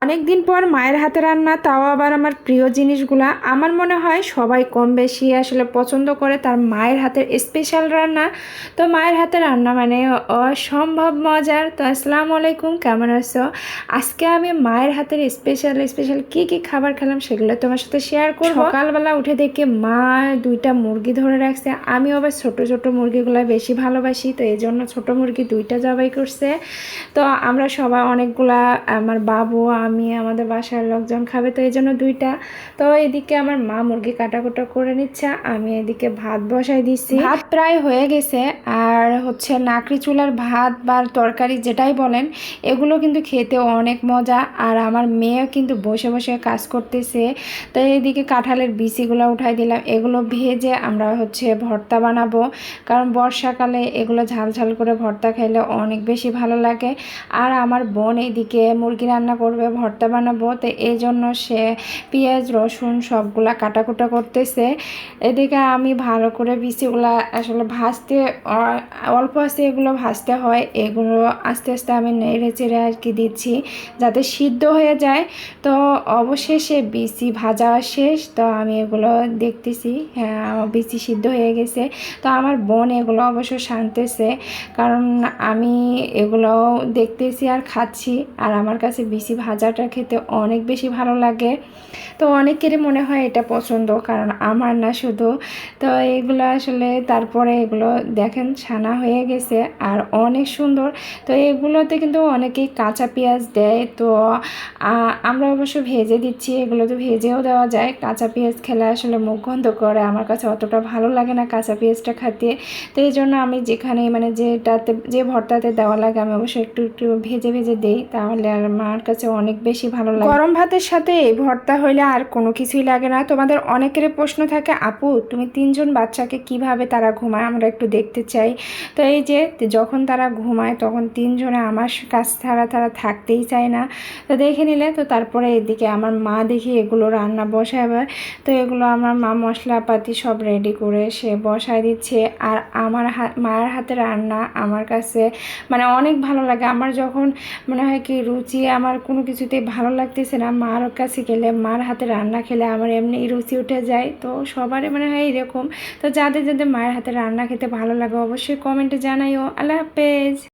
অনেক দিন পর মায়ের হাতে রান্না, তাও আবার আমার প্রিয় জিনিসগুলা। আমার মনে হয় সবাই কম বেশি আসলে পছন্দ করে তার মায়ের হাতের স্পেশাল রান্না। তো মায়ের হাতের রান্না মানে অসম্ভব মজার। তো আসসালামু আলাইকুম, কেমন আছো? আজকে আমি মায়ের হাতের স্পেশাল স্পেশাল কী কী খাবার খেলাম সেগুলো তোমার সাথে শেয়ার করব। সকালবেলা উঠে দেখে মা দুইটা মুরগি ধরে রাখছে। আমি আবার ছোট ছোট মুরগিগুলো বেশি ভালোবাসি, তো এই জন্য ছোটো মুরগি দুইটা জবাই করছে। তো আমরা সবাই অনেকগুলা, আমার বাবু, আমি, আমাদের বাসার লোকজন খাবে, তো এই জন্য দুইটা। তো এদিকে আমার মা মুরগি কাটাকুটা করে নিচ্ছে, আমি এদিকে ভাত বসাই দিচ্ছি। ভাত প্রায় হয়ে গেছে। আর হচ্ছে নাকড়ি চুলার ভাত বা তরকারি যেটাই বলেন, এগুলো কিন্তু খেতে অনেক মজা। আর আমার মেয়েও কিন্তু বসে বসে কাজ করতেছে। তো এইদিকে কাঁঠালের বিচিগুলো উঠাই দিলাম, এগুলো ভেজে আমরা হচ্ছে ভর্তা বানাবো। কারণ বর্ষাকালে এগুলো ঝাল ঝাল করে ভর্তা খাইলে অনেক বেশি ভালো লাগে। আর আমার বোন এইদিকে মুরগি রান্না করবে, ভর্তা বানাবো, তো এই জন্য সে পেঁয়াজ রসুন সবগুলা কাটাকুটা করতেছে। এদিকে আমি ভালো করে বিচিগুলা আসলে ভাজতে অল্প আছে, এগুলো ভাজতে হয়, এগুলো আস্তে আস্তে আমি নেড়ে চেড়ে আর কি দিচ্ছি যাতে সিদ্ধ হয়ে যায়। তো অবশেষে বিচি ভাজা শেষ, তো আমি এগুলো দেখতেছি, হ্যাঁ আমার বিচি সিদ্ধ হয়ে গেছে। তো আমার বোন এগুলো অবশ্য শানতেছে, কারণ আমি এগুলো দেখতেছি আর খাচ্ছি। আর আমার কাছে বিচি ভাজাটা খেতে অনেক বেশি ভালো লাগে। তো অনেকেরই মনে হয় এটা পছন্দ, কারণ আমার না শুধু। তো এগুলো আসলে তারপরে এগুলো দেখেন ছানা হয়ে গেছে আর অনেক সুন্দর। তো এগুলোতে কিন্তু অনেকেই কাঁচা পেঁয়াজ দেয়, তো আমরা অবশ্য ভেজে দিচ্ছি। এগুলো তো ভেজেও দেওয়া যায়, কাঁচা পেঁয়াজ খেলে আসলে মুখ গন্ধ করে, আমার কাছে অতটা ভালো লাগে না কাঁচা পেঁয়াজটা খেতে। তো এই জন্য আমি যেখানে মানে যেটাতে যে ভর্তাতে দেওয়া লাগে আমি অবশ্যই একটু একটু ভেজে ভেজে দিই, তাহলে আর আমার কাছে অনেক বেশি ভালো লাগে। গরম ভাতের সাথে এই ভর্তা হইলে আর কোনো কিছুই লাগে না। তোমাদের অনেকেরই প্রশ্ন থাকে, আপু তুমি তিনজন বাচ্চাকে কিভাবে তারা ঘুমায়, আমরা একটু দেখতে চাই। তো এই যে যখন তারা ঘুমায় তখন তিনজনে আমার কাছ ছাড়া তারা থাকতেই চায় না। তো দেখে নিলে। তো তারপরে এদিকে আমার মা দেখি এগুলো রান্না বসাবে। তো এগুলো আমার মা মশলাপাতি সব রেডি করে সে বসায় দিচ্ছে। আর আমার মায়ের হাতে রান্না আমার কাছে মানে অনেক ভালো লাগে। আমার যখন মনে হয় কি রুচি আমার কোনো কিছুতেই ভালো লাগতেছে না, মার কাছে গেলে মার হাতে রান্না খেলে আমার এমনি রুচি উঠে যায়। তো সবারই মনে হয় এরকম। তো যাদের যাদের মায়ের হাতে রান্না খেতে ভালো লাগে অবশ্যই কমেন্টে জানাইও। আল্লাহ হাফেজ।